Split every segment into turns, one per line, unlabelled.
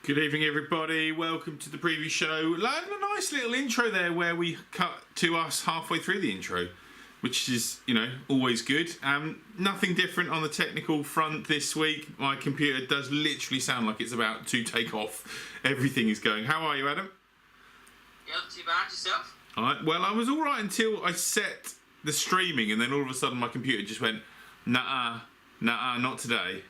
Good evening, everybody. Welcome to the preview show. A nice little intro there where we cut to us halfway through the intro, which is, always good. Nothing different on the technical front this week. My computer does literally sound like it's about to take off. Everything is going. How are you, Adam?
Yeah, not too bad. Yourself?
All right. Well, I was all right until I set the streaming, and then all of a sudden my computer just went, nah, not today.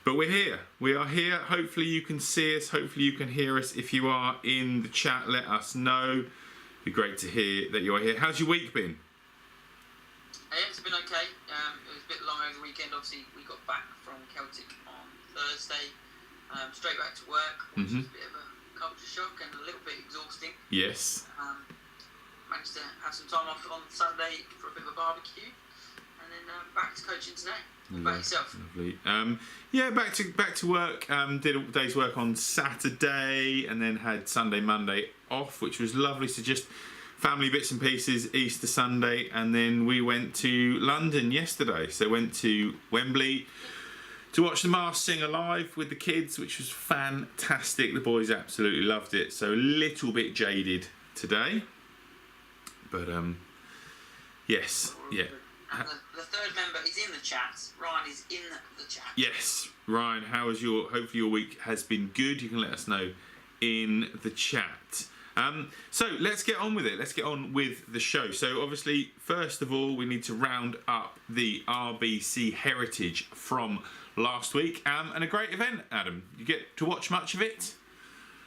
But we're here. We are here. Hopefully you can see us. Hopefully you can hear us. If you are in the chat, let us know. It'd be great to hear that you are here. How's your week been?
It's been okay. It was a bit long over the weekend. Obviously, we got back from Celtic on Thursday. Straight back to work, which was a bit of a culture shock and a little bit exhausting.
Yes.
Managed to have some time off on Sunday for a bit of a barbecue. And then back to coaching today. What about yourself?
Lovely. Yeah, back to work. Did a day's work on Saturday, and then had Sunday, Monday off, which was lovely. So just family bits and pieces. Easter Sunday, and then we went to London yesterday. So went to Wembley to watch the Masked Singer live with the kids, which was fantastic. The boys absolutely loved it. So a little bit jaded today, but yes, yeah.
And the third member is in the chat. Ryan is in the chat.
Yes, Ryan, hopefully your week has been good. You can let us know in the chat. So let's get on with it. Let's get on with the show. So obviously, first of all, we need to round up the RBC heritage from last week. And a great event, Adam. You get to watch much of it?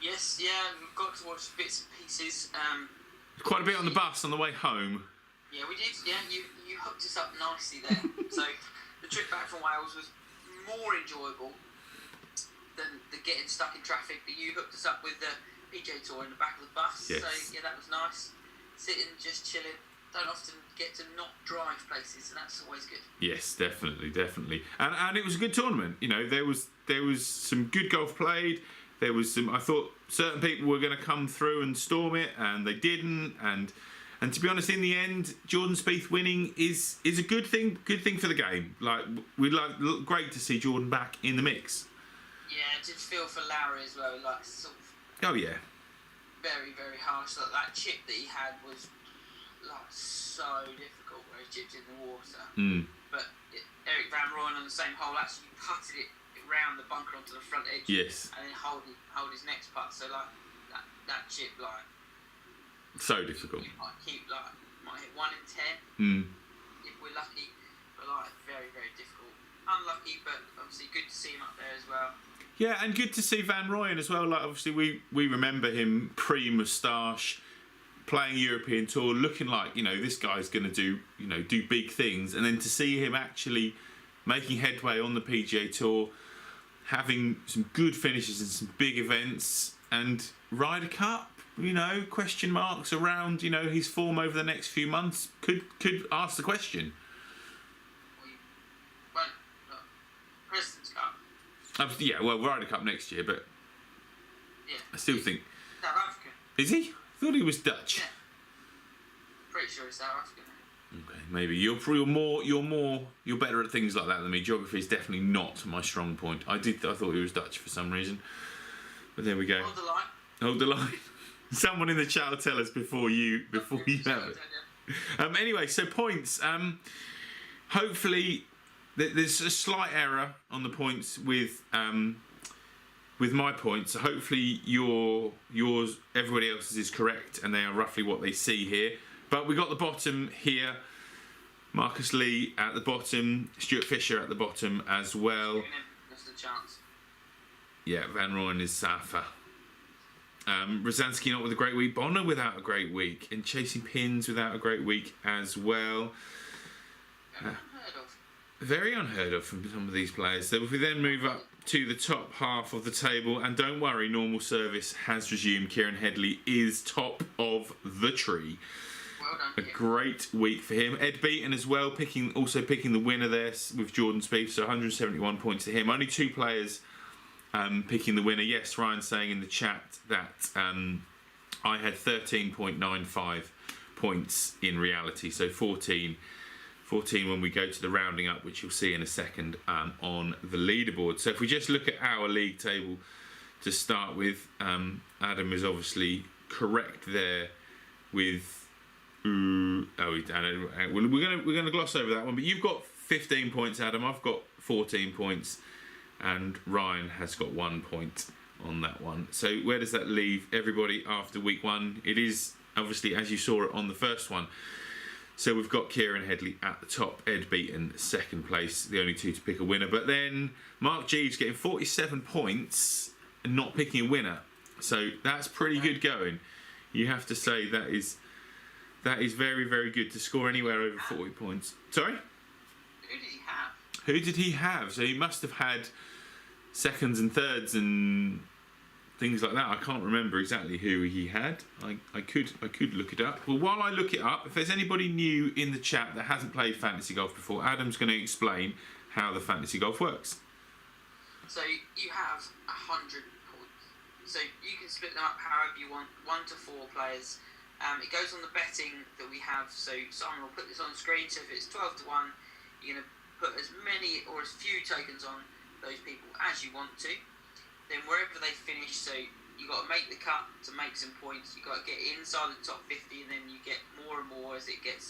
Yes, yeah, we've got to watch bits and pieces.
Quite a bit on the bus on the way home.
Yeah, we did. Yeah, you hooked us up nicely there. So the trip back from Wales was more enjoyable than the getting stuck in traffic. But you hooked us up with the PJ Tour in the back of the bus.
Yes.
So yeah, that was nice. Sitting, just chilling. Don't often get to not drive places, and that's always good.
Yes, definitely. And it was a good tournament. There was some good golf played. There was some. I thought certain people were going to come through and storm it, and they didn't. And to be honest, in the end, Jordan Spieth winning is a good thing. Good thing for the game. Great to see Jordan back in the mix.
Yeah, I did feel for Lowry as well. Sort of.
Oh yeah.
Very, very harsh. That chip that he had was so difficult where he chipped in the water. But Eric Van Rooyen on the same hole actually putted it around the bunker onto the front edge.
Yes.
And then hold his next putt. So that chip
so difficult.
Might hit 1 in 10 if we're lucky, but very, very difficult. Unlucky, but obviously good to see him up there as well.
Yeah, and good to see Van Rooyen as well. Obviously we remember him pre-moustache, playing European Tour, looking like this guy's going to do big things, and then to see him actually making headway on the PGA Tour, having some good finishes in some big events, and Ryder Cup. Question marks around, his form over the next few months. Could ask the question.
President's Cup.
Yeah, well, Ryder Cup next year, but
yeah,
I still think.
South African.
Is he? I thought he was Dutch.
Yeah. Pretty sure he's South African.
Okay, maybe you're better at things like that than me. Geography is definitely not my strong point. I thought he was Dutch for some reason, but there we go.
Hold the line.
Hold the line. Someone in the chat will tell us before you have it. Anyway, so points. Hopefully, there's a slight error on the points with my points. So hopefully yours, everybody else's is correct, and they are roughly what they see here. But we got the bottom here. Marcus Lee at the bottom, Stuart Fisher at the bottom as well.
That's the chance.
Yeah, Van Rooyen is Safa. Rosansky not with a great week. Bonner without a great week. And Chasing Pins without a great week as well. Very unheard of from some of these players. So if we then move up to the top half of the table, and don't worry, normal service has resumed. Kieran Headley is top of the tree.
Well done.
A great week for him. Ed Beaton as well, also picking the winner there with Jordan Spieth. So 171 points to him. Only 2 players picking the winner. Yes, Ryan saying in the chat that I had 13.95 points in reality. So 14 when we go to the rounding up, which you'll see in a second on the leaderboard. So if we just look at our league table to start with. Adam is obviously correct there with. We're gonna gloss over that one, but you've got 15 points, Adam. I've got 14 points, and Ryan has got 1 point on that one. So where does that leave everybody after week one? It is obviously, as you saw it on the first one. So we've got Kieran Headley at the top, Ed Beaton second place, the only two to pick a winner. But then Mark Jeeves getting 47 points and not picking a winner. So that's pretty good going. You have to say that is very, very good to score anywhere over 40 points. Sorry?
Who did he have?
Who did he have? So he must have had seconds and thirds and things like that. I can't remember exactly who he had. I could look it up. Well, while I look it up, if there's anybody new in the chat that hasn't played fantasy golf before, Adam's going to explain how the fantasy golf works.
So you have 100 points. So you can split them up however you want, 1 to 4 players. It goes on the betting that we have. So Simon will put this on the screen. So if it's 12 to 1, you're going to put as many or as few tokens on those people as you want to. Then wherever they finish, so you got to make the cut to make some points. You got to get inside the top 50, and then you get more and more as you get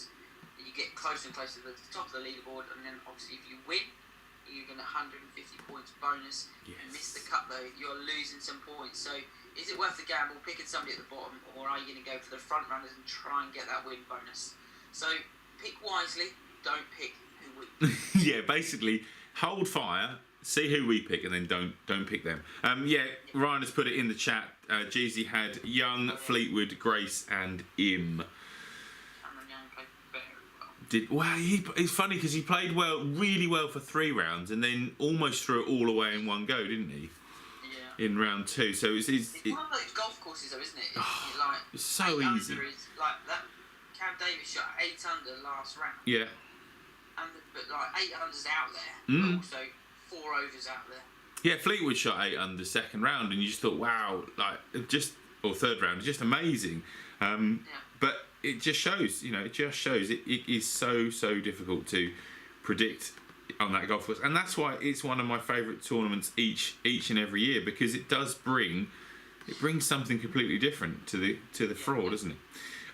closer and closer to the top of the leaderboard. And then obviously, if you win, you're going to 150 points bonus.
Yes.
You miss the cut though, you're losing some points. So is it worth the gamble picking somebody at the bottom, or are you going to go for the front runners and try and get that win bonus? So pick wisely. Don't pick who wins.
Yeah, basically hold fire. See who we pick, and then don't pick them. Ryan has put it in the chat. Jeezy had Young, Fleetwood, Grace, and Im.
Cameron Young played very well.
It's funny because he played really well for 3 rounds, and then almost threw it all away in one go, didn't he?
Yeah.
In round 2, so it's
one of those golf courses, though, isn't it?
It's so easy.
Is, like that. Cam Davis shot 8 under last round.
Yeah.
But 8 under's out there, but also 4 overs out there.
Yeah, Fleetwood shot 8 under second round, and you just thought, wow, or third round, just amazing. But it just shows, it is so difficult to predict on that golf course, and that's why it's one of my favourite tournaments each and every year, because it brings something completely different to the fraud, doesn't it?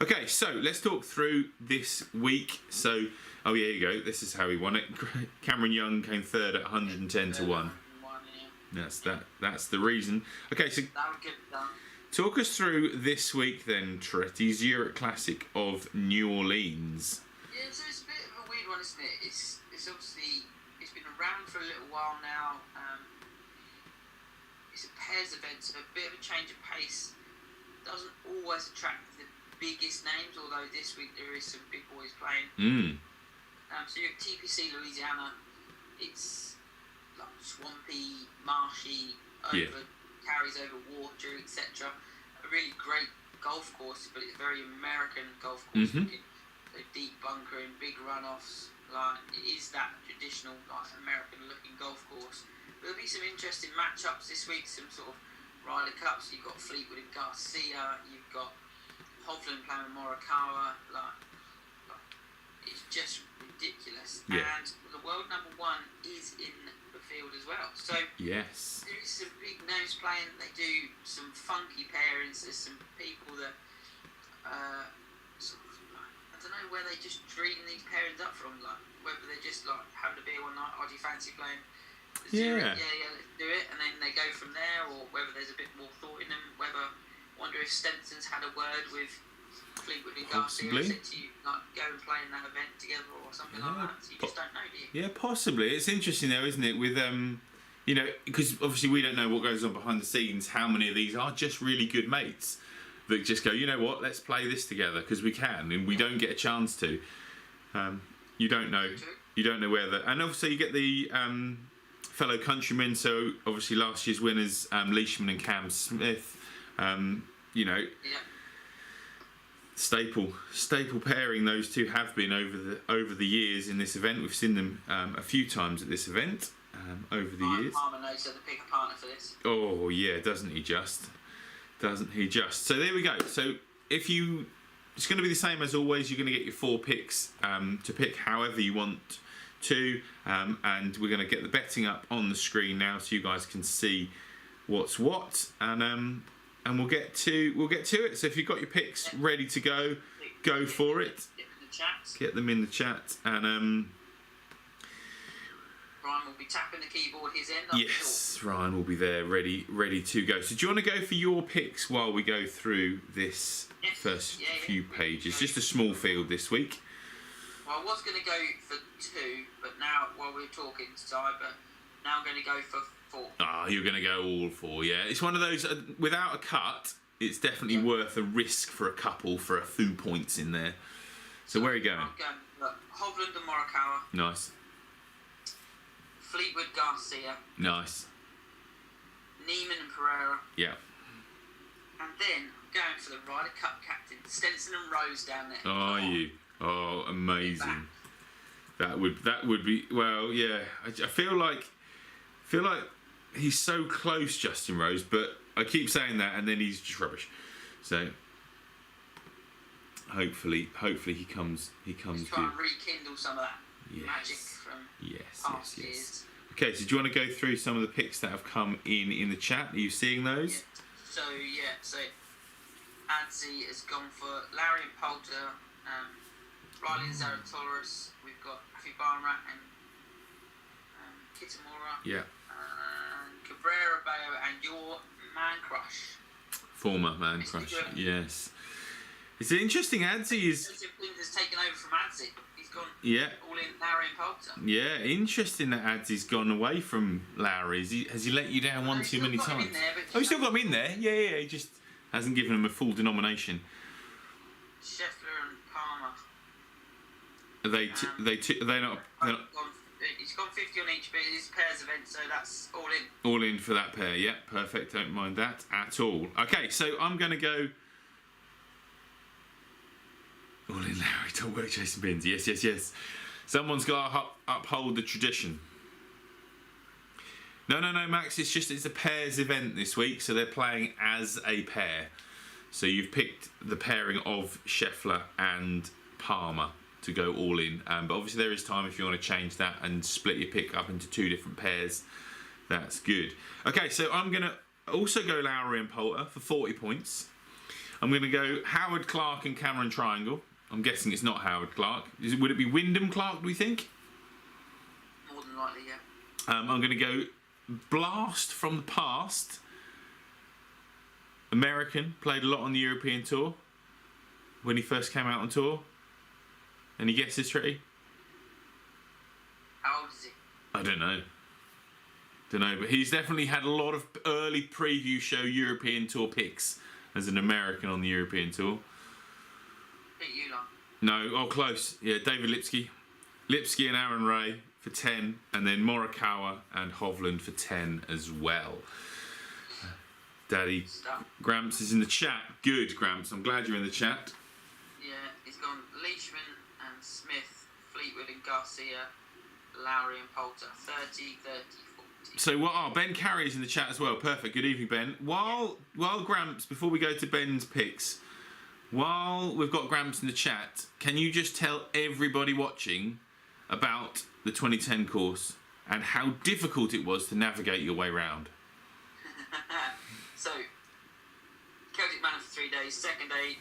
Okay, so let's talk through this week. So, here you go. This is how he won it. Cameron Young came third at 110 to 1. That's the reason. Okay, so talk us through this week then, Trett. Zurich Classic of New Orleans.
Yeah, so it's a bit of a weird one, isn't it? It's obviously it's been around for a little while now. It's a pairs event, so a bit of a change of pace. Doesn't always attract the biggest names, although this week there is some big boys playing. So you're at TPC Louisiana. It's like swampy, marshy, carries over water, etc. A really great golf course, but it's a very American golf course. A deep bunker and big runoffs. It is that traditional American-looking golf course. There'll be some interesting matchups this week. Some sort of Ryder Cups. You've got Fleetwood and Garcia. You've got Hovland playing with Morikawa. It's just ridiculous. Yeah. And the world number 1 is in the field as well. So
yes,
there is some big names playing. They do some funky pairings. There's some people that I don't know where they just dream these pairings up from. Whether they're just having a beer one night, or do you fancy playing? Yeah, let's do it, and then they go from there, or whether there's a bit more thought in them. Wonder if Stenson's had a word with Fleetwood and Garcia and said to you, go and play in that event together or something like that. So you just don't know, do you? Yeah,
possibly. It's interesting though, isn't it? With because obviously we don't know what goes on behind the scenes. How many of these are just really good mates that just go, you know what, let's play this together because we can, and we don't get a chance to. You don't know. You don't know where and also you get the fellow countrymen. So obviously last year's winners, Leishman and Cam Smith. Staple pairing those two have been over the years in this event. We've seen them a few times at this event over the years.
Palmer knows how to pick a partner for this.
Oh yeah, doesn't he just? So there we go. So it's going to be the same as always. You're going to get your 4 picks to pick however you want to, and we're going to get the betting up on the screen now so you guys can see what's what, and we'll get to it. So if you've got your picks ready to go for it. Get them in the chat, and
Ryan will be tapping the keyboard his end.
yes, Ryan will be there, ready to go. So do you want to go for your picks while we go through this first few pages? Just a small field this week.
Well, I was going to go for 2, but now while we're talking, but now I'm going to go for 4.
Ah, you're going to go all 4, yeah. It's one of those without a cut. It's definitely worth a risk for a couple for a few points in there. So where are you going?
I'm going for Hovland and Morikawa.
Nice.
Fleetwood Garcia.
Nice.
Neiman and Pereira.
Yeah.
And then I'm going for the Ryder Cup captain, Stenson and Rose down there.
Oh, are you? Oh, amazing. That would be, well, yeah. I feel like he's so close, Justin Rose, but I keep saying that and then he's just rubbish. So hopefully he comes
Just try
good.
and rekindle some of that magic from past years.
Okay, so do you want to go through some of the picks that have come in the chat? Are you seeing those?
Yeah. So Adzi has gone for Larry and Poulter, Riley and Zalatoris. We've got Afi Barnrat and Kitamura.
Yeah.
And Cabrera Bayo and your man crush.
Former man crush. Yes. It's interesting. Adzi is.
Has taken over from Adzi. He's gone.
Yeah.
All in Larry and Poulter.
Yeah, interesting that Adzi's gone away from Lowry. Has he let you down one too many times? He still got him in there. Yeah. He just hasn't given him a full denomination.
Scheffler and Palmer.
They're not.
He's gone 50 on each, but it's pairs event, so that's all in.
All in for that pair. Yeah, perfect. Don't mind that at all. Okay, so I'm going to go. All in Larry, don't work Jason Bins. Yes. Someone's got to uphold the tradition. No, Max. It's a pairs event this week, so they're playing as a pair. So you've picked the pairing of Scheffler and Palmer to go all in. But obviously there is time if you want to change that and split your pick up into 2 different pairs. That's good. Okay, so I'm going to also go Lowry and Poulter for 40 points. I'm going to go Howard Clark and Cameron Triangle. I'm guessing it's not Howard Clark. Would it be Wyndham Clark, do we think?
More than likely, yeah.
I'm going to go Blast from the past. American, played a lot on the European Tour when he first came out on tour. Any guesses, Tretty?
How old is he?
I don't know, but he's definitely had a lot of early preview show European Tour picks as an American on the European Tour.
Pete Ulan.
No, close. Yeah, David Lipsky and Aaron Ray for 10, and then Morikawa and Hovland for 10 as well. Daddy Gramps is in the chat. Good, Gramps. I'm glad you're in the chat.
Yeah, he's gone Leishman and Smith, Fleetwood and Garcia, Lowry and Poulter. 30, 40.
So Ben Carey's in the chat as well. Perfect. Good evening, Ben. While Gramps, before we go to Ben's picks, while we've got Gramps in the chat, can you just tell everybody watching about the 2010 course and how difficult it was to navigate your way round?
So, Celtic Manor for 3 days. Second day,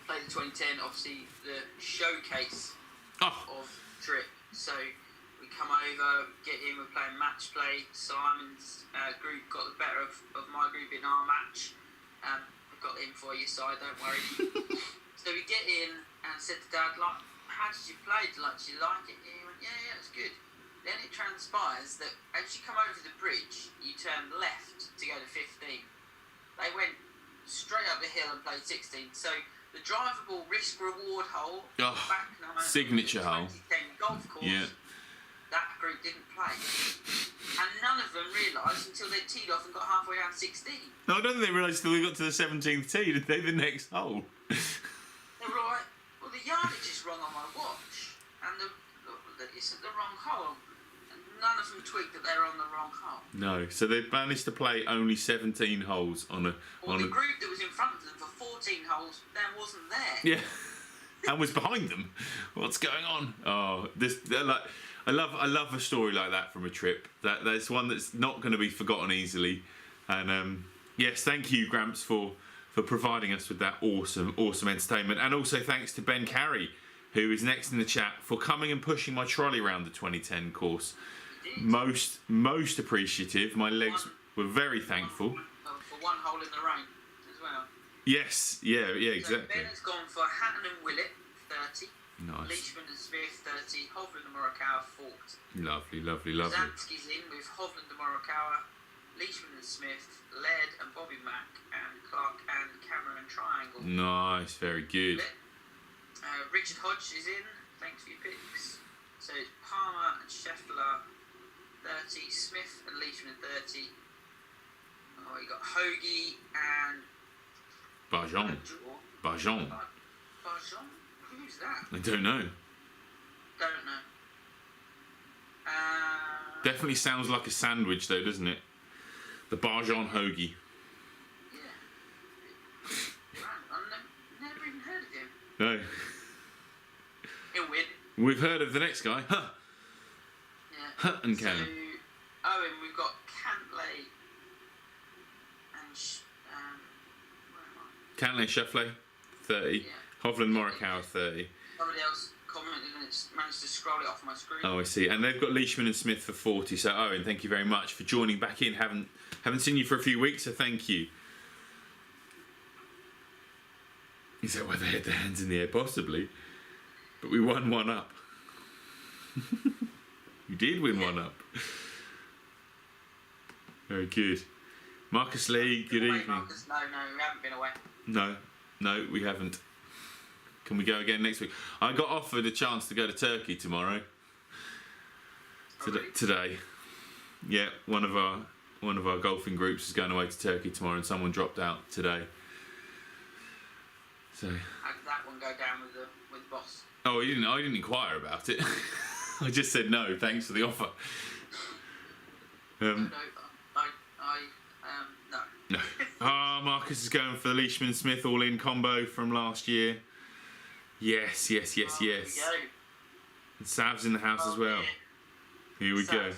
played the 2010, obviously the showcase of trip. So we come over, get in, we're playing match play. Simon's group got the better of my group in our match. I've got in for your side, don't worry. So we get in and said to Dad, like, how did you play? Did you like it? He went, yeah, it's good. Then it transpires that as you come over the bridge, you turn left to go to 15. They went straight up the hill and played 16. So the drivable risk-reward hole, back nine,
signature hole,
2010 golf course, that group didn't play. And none of them realised until they teed off and got halfway down 16.
No, I don't think they realised until they got to the 17th tee, did they, the next hole?
They were like, well, the yardage is wrong on my watch. And it's at the wrong hole. None of them twigged that they were on the wrong hole.
No, so they managed to play only 17 holes on a.
Well, the group that was in front of them for 14 holes then wasn't there.
Yeah. and was behind them. What's going on? Oh, I love a story like that from a trip. That's one that's not going to be forgotten easily. And yes, thank you, Gramps, for providing us with that awesome entertainment. And also thanks to Ben Carey, who is next in the chat, for coming and pushing my trolley around the 2010 course. Most appreciative. My legs were very thankful.
For one hole in the rain as well.
Yes, yeah, exactly.
So Ben has gone for Hatton and Willett, 30.
Nice.
Leishman and Smith, 30. Hovland and Morikawa, 40.
Lovely.
Zansky's in with Hovland and Morikawa, Leishman and Smith, Laird and Bobby Mack, and Clark and Cameron Triangle.
Nice, very good.
Richard Hodge is in. Thanks for your picks. So it's Palmer and Scheffler, 30. Smith and Leishman, 30. Oh, you got Hoagie and
Barjon.
Barjon? Who's that?
I don't know.
Don't know.
Definitely sounds like a sandwich, though, doesn't it? The Barjon hoagie.
Yeah. I've never even heard of him.
No.
He'll win.
We've heard of the next guy. Huh.
Yeah.
Huh and
So,
Cannon.
Owen, we've got Cantley and where am I?
Cantley Scheffler, 30.
Yeah.
Hovland Morikawa, 30.
Somebody else commented and it's managed to scroll it off my screen.
Oh, I see. And they've got Leishman and Smith for 40. So, Owen, thank you very much for joining back in. Haven't seen you for a few weeks, so thank you. Is that why they had their hands in the air? Possibly. But we won one up. You did win one up. Very good. Marcus Lee, good evening.
Marcus. No, we haven't been away.
No, we haven't. Can we go again next week? I got offered a chance to go to Turkey tomorrow. Today. Yeah, one of our golfing groups is going away to Turkey tomorrow, and someone dropped out today. So.
How did that one go down with the boss?
Oh, I didn't inquire about it. I just said no, thanks for the offer.
No.
No. Marcus is going for the Leishman Smith all-in combo from last year. Yes.
Here we go.
And Sav's in the house as well.
Yeah.
Here we go.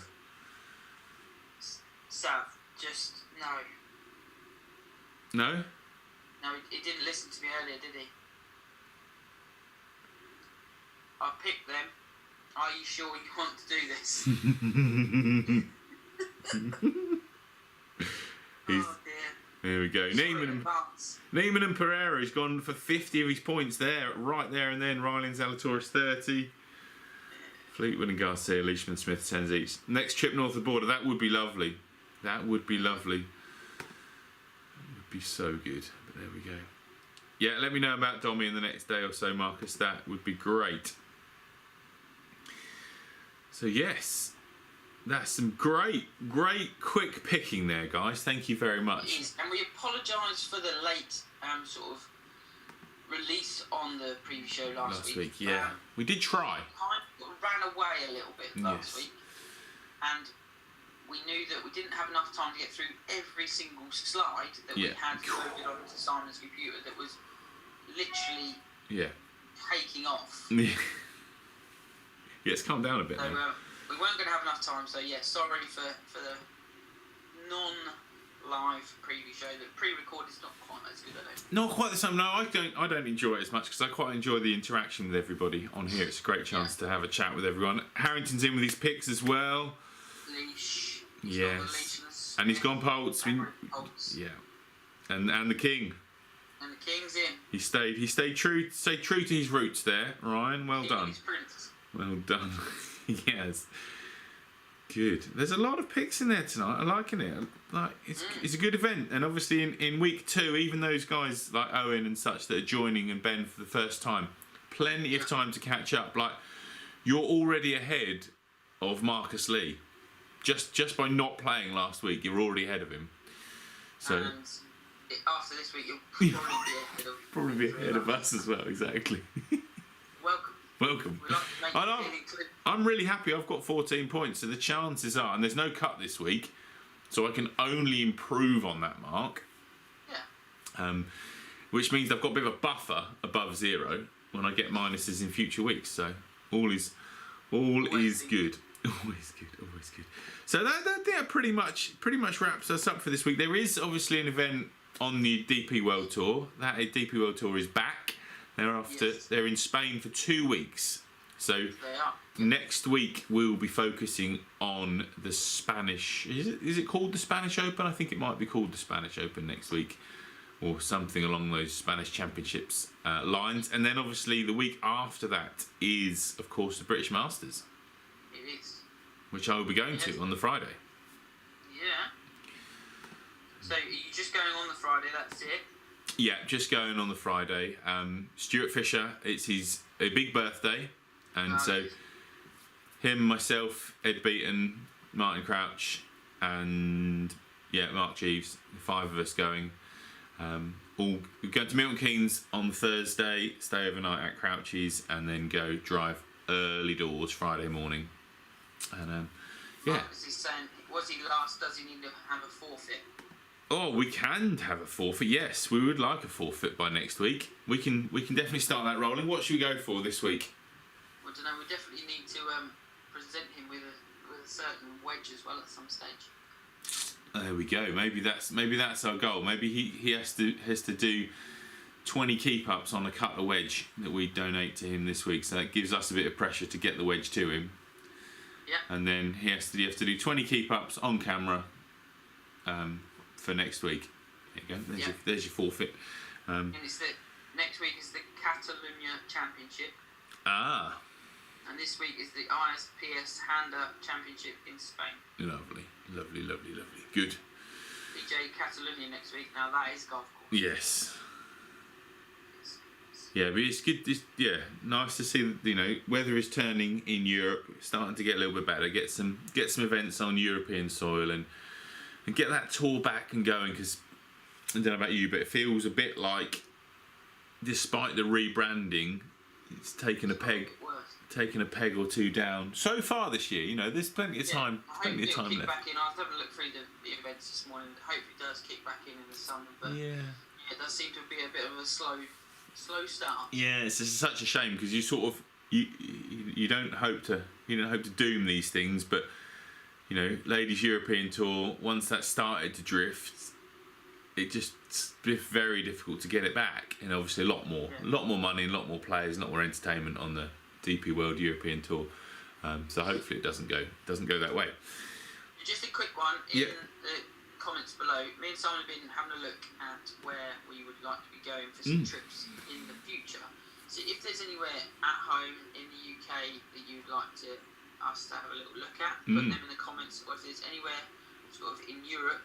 Sav, just no.
No?
No, he didn't listen to me earlier, did he? I picked them. Are you sure you want to do this? Oh dear.
There we go. Neiman and Pereira, he's gone for 50 of his points there, right there and then. Riley and Zalatoris 30. Fleetwood and Garcia, Leishman Smith 10s each. Next trip north of the border, that would be lovely. That would be lovely. That would be so good. But there we go. Yeah, let me know about Dommy in the next day or so, Marcus. That would be great. So yes, that's some great quick picking there, guys. Thank you very much.
It is, and we apologise for the late sort of release on the preview show last week.
Yeah, we did try.
Ran away a little bit last week, and we knew that we didn't have enough time to get through every single slide that we had loaded onto Simon's computer that was literally taking off.
Yes, calm down a bit.
So we weren't going to have enough time. So sorry for the non-live preview show. The pre-recorded is not quite as good, I think.
Not quite the same. No, I don't enjoy it as much because I quite enjoy the interaction with everybody on here. It's a great chance to have a chat with everyone. Harrington's in with his picks as well.
Leash.
Yes. And he's gone Poltz. Yeah. And the King.
And the King's in.
He stayed true to his roots there, Ryan. Well done. Well done. Yes. Good. There's a lot of picks in there tonight. I'm liking it. It's a good event, and obviously in week 2, even those guys like Owen and such that are joining and Ben for the first time, plenty of time to catch up. Like, you're already ahead of Marcus Lee, just by not playing last week. You're already ahead of him. So
and after this week, you'll probably be ahead of
us as well. Exactly. Welcome. I'm really happy. I've got 14 points, so the chances are, and there's no cut this week, so I can only improve on that mark.
Yeah.
Which means I've got a bit of a buffer above 0. when I get minuses in future weeks. So all is good. Always good. So that pretty much wraps us up for this week. There is obviously an event on the DP World Tour. That DP World Tour is back. They're in Spain for 2 weeks. So
They are.
next week we'll be focusing on the Spanish. Is it called the Spanish Open? I think it might be called the Spanish Open next week, or something along those Spanish Championships lines. And then obviously the week after that is, of course, the British Masters,
It is.
which I will be going to on the Friday.
Yeah. So are you just going on the Friday? That's it.
Yeah, just going on the Friday. Stuart Fisher, it's his a big birthday, and so him, myself, Ed Beaton, Martin Crouch, and Mark Jeeves, the 5 of us going. All going to Milton Keynes on Thursday, stay overnight at Crouchy's, and then go drive early doors Friday morning. And
Marcus is saying, was he last? Does he need to have a forfeit?
Oh, we can have a forfeit. Yes, we would like a forfeit by next week. We can definitely start that rolling. What should we go for this week?
Well, I don't know. We definitely need to present him with a certain wedge as well at some stage.
There we go. Maybe that's our goal. Maybe he has to do 20 keep ups on a cutler wedge that we donate to him this week. So that gives us a bit of pressure to get the wedge to him.
Yeah.
And then you have to do 20 keep ups on camera for next week. There you go. There's your forfeit.
And it's next week is the Catalunya Championship.
Ah.
And this week is the ISPS Handa Championship in Spain.
Lovely. Good.
DJ Catalunya next week. Now that is golf course.
Yes. Yeah, but it's good. Nice to see that weather is turning in Europe, starting to get a little bit better. Get some events on European soil and get that tour back and going. Because I don't know about you, but it feels a bit like, despite the rebranding, it's taken a peg or two down so far this year. There's plenty of time.
I hope it'll kick back in. I was having a look through the events this morning. I hope it does kick back in the summer. But it does seem to be a bit of a slow start.
Yeah, it's just such a shame because you don't hope to doom these things, but Ladies European Tour, once that started to drift, it just it's very difficult to get it back, and obviously a lot more money, and a lot more players, a lot more entertainment on the DP World European Tour. So hopefully it doesn't go that way.
Just a quick one in the comments below. Me and Simon have been having a look at where we would like to be going for some trips in the future. So if there's anywhere at home in the UK that you'd like us to have a little look at, put them in the comments. Or if there's anywhere sort of in Europe,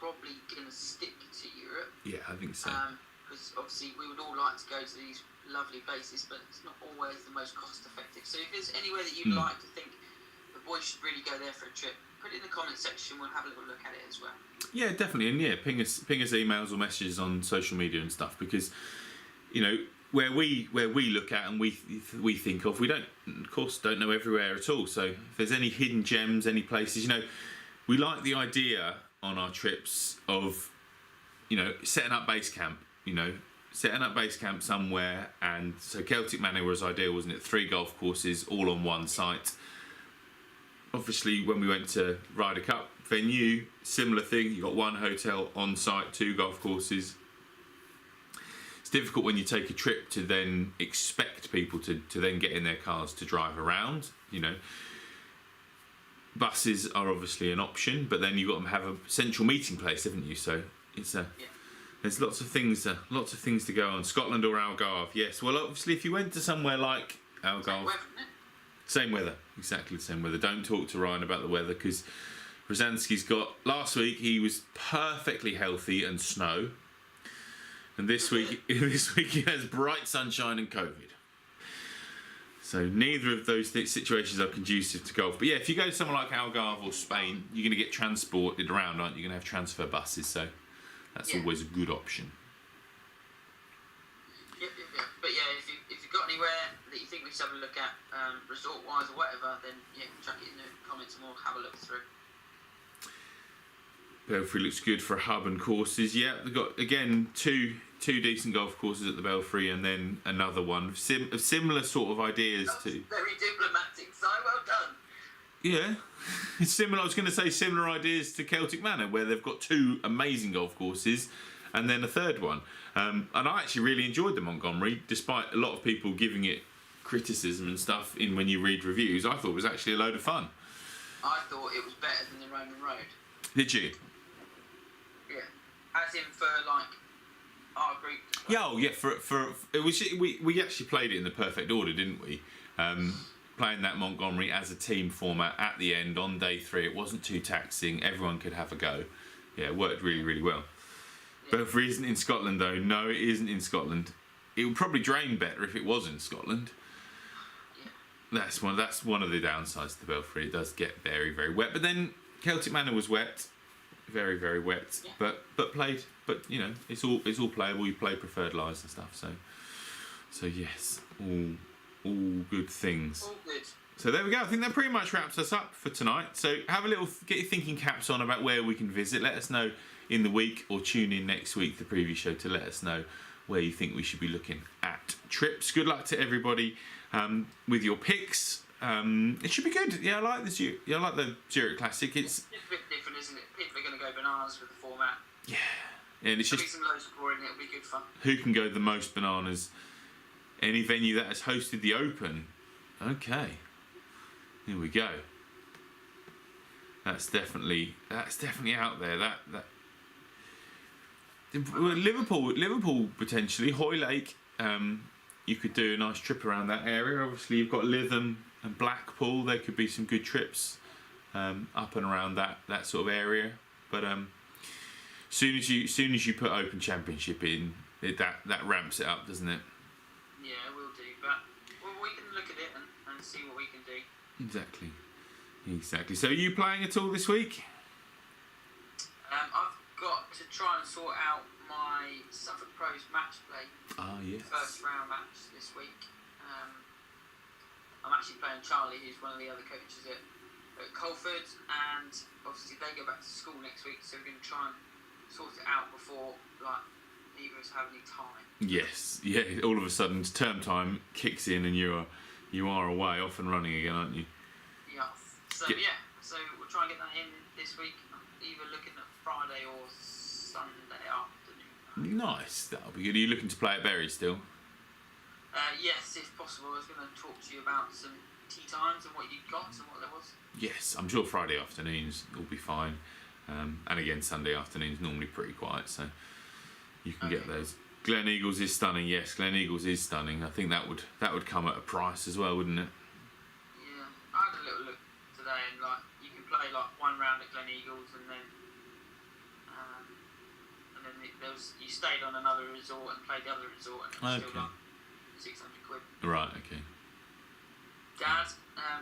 probably going to stick to Europe.
Yeah, I think so.
Because obviously we would all like to go to these lovely places, but it's not always the most cost effective. So if there's anywhere that you'd like to think the boys should really go there for a trip, put it in the comment section. We'll have a little look at it as well. Yeah,
definitely, and ping us emails or messages on social media and stuff, because where we look at and we think of, we don't know everywhere at all. So if there's any hidden gems, any places, we like the idea on our trips of setting up base camp. Setting up base camp somewhere, and so Celtic Manor was ideal, wasn't it? 3 golf courses all on one site. Obviously, when we went to Ryder Cup venue, similar thing. You got 1 hotel on site, 2 golf courses. It's difficult when you take a trip to then expect people to then get in their cars to drive around. Buses are obviously an option, but then you've got to have a central meeting place, haven't you? So it's there's lots of things to go on. Scotland or Algarve, yes. Well, obviously, if you went to somewhere like Algarve, same weather, exactly the same weather. Don't talk to Ryan about the weather, because Rosansky's got, last week he was perfectly healthy and snow, and this week he has bright sunshine and COVID. So neither of those situations are conducive to golf. But yeah, if you go to somewhere like Algarve or Spain, you're going to get transported around, aren't you? You're going to have transfer buses, so that's always a good option.
But if you've got anywhere that you think we should have a look at, resort-wise or whatever, then chuck it in the comments and we'll have a look through.
Belfry looks good for hub and courses. Yeah, they've got, again, two decent golf courses at the Belfry, and then another one of similar sort of ideas
That's
to.
very diplomatic, Si. Well done.
Yeah, it's similar. I was going to say similar ideas to Celtic Manor, where they've got 2 amazing golf courses, and then a third one. And I actually really enjoyed the Montgomery, despite a lot of people giving it criticism and stuff in when you read reviews. I thought it was actually a load of fun.
I thought it was better than the Roman Road.
Did you?
Yeah. As in for like our group.
Yeah, oh, yeah. For it was we actually played it in the perfect order, didn't we? Playing that Montgomery as a team format at the end on day 3. It wasn't too taxing. Everyone could have a go. Yeah, it worked really, really well. Yeah. Belfry isn't in Scotland though. No, it isn't in Scotland. It would probably drain better if it was in Scotland. Yeah. That's one of the downsides to the Belfry. It does get very, very wet. But then Celtic Manor was wet, very, very wet. Yeah. But played. But you know, it's all playable. You play preferred lies and stuff. So yes, all good things.
All good.
So there we go. I think that pretty much wraps us up for tonight. So have a little, get your thinking caps on about where we can visit. Let us know in the week, or tune in next week, the preview show, to let us know where you think we should be looking at trips. Good luck to everybody with your picks. It should be good. Yeah, I like the Zurich Classic. It's
a bit different, isn't it? People are going to go bananas with the format.
Yeah. And it's
There'll
just
be some low scoring. It'll be good fun.
Who can go the most bananas? Any venue that has hosted the Open. Okay. Here we go. That's definitely out there. Liverpool potentially. Hoylake. You could do a nice trip around that area. Obviously, you've got Lytham and Blackpool. There could be some good trips up and around that sort of area. But soon as you put Open Championship in, that ramps it up, doesn't it?
Yeah, we'll do. But we can look at it and see what we can do.
Exactly. So, are you playing at all this week?
I've got to try and sort out my Suffolk Pros match play.
Ah, yes.
First round match this week. I'm actually playing Charlie, who's one of the other coaches at Colford, and obviously they go back to school next week, so we're going to try and sort it out before neither of us have any time. Yes,
yeah. All of a sudden, term time kicks in, and you are away, off and running again, aren't you?
Yeah. So so we'll try and get that in this week. Either looking at Friday or Sunday afternoon.
Nice, that'll be good. Are you looking to play at Bury still?
Yes, if possible. I was going to talk to you about some tee times and what you got and what there was.
Yes, I'm sure Friday afternoons will be fine. And again, Sunday afternoons normally pretty quiet, so you can get those. Glen Eagles is stunning. Yes, Glen Eagles is stunning. I think that would come at a price as well, wouldn't it?
Yeah, I had a little look today, and you can play one round at Glen Eagles, and then you stayed on another resort and played the other resort, and it was still £600.
Right. Okay.
Dad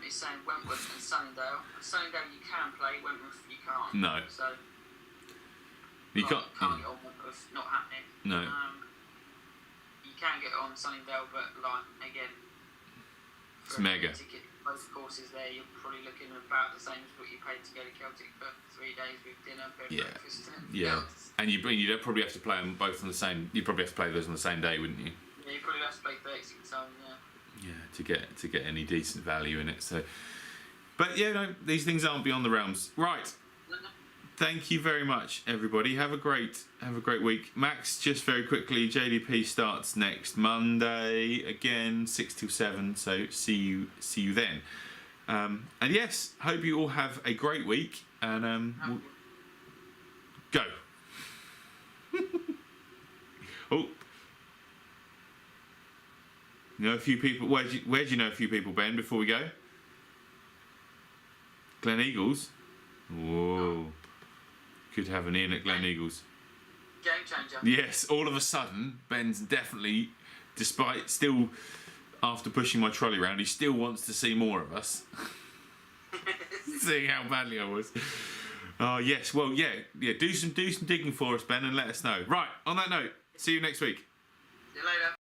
is saying Wentworth and Sunningdale. Sunningdale you can play, Wentworth you can't.
No.
So
you can't
get on Wentworth, not happening.
No.
You can get on Sunningdale, but again,
it's mega.
Ticket, both courses there, you're probably looking about the same as what you paid to go to Celtic for 3 days with dinner, breakfast.
Yeah. And you'd probably have to play them both on the same. You'd probably have to play those on the same day, wouldn't you?
Yeah, you probably have to play 36 times.
Yeah, to get any decent value in it. So, but these things aren't beyond the realms. Right. Thank you very much, everybody. Have a great week. Max, just very quickly, JDP starts next Monday again, 6 till 7. So see you then. And yes, hope you all have a great week. And we'll go. Oh. Know a few people. Where do you know a few people, Ben? Before we go, Glen Eagles. Whoa, could have an in at Glen Eagles.
Game changer.
Yes, all of a sudden, Ben's definitely, despite still after pushing my trolley around, he still wants to see more of us. Seeing how badly I was. Oh yes, well yeah. Do some digging for us, Ben, and let us know. Right. On that note, see you next week.
See you later.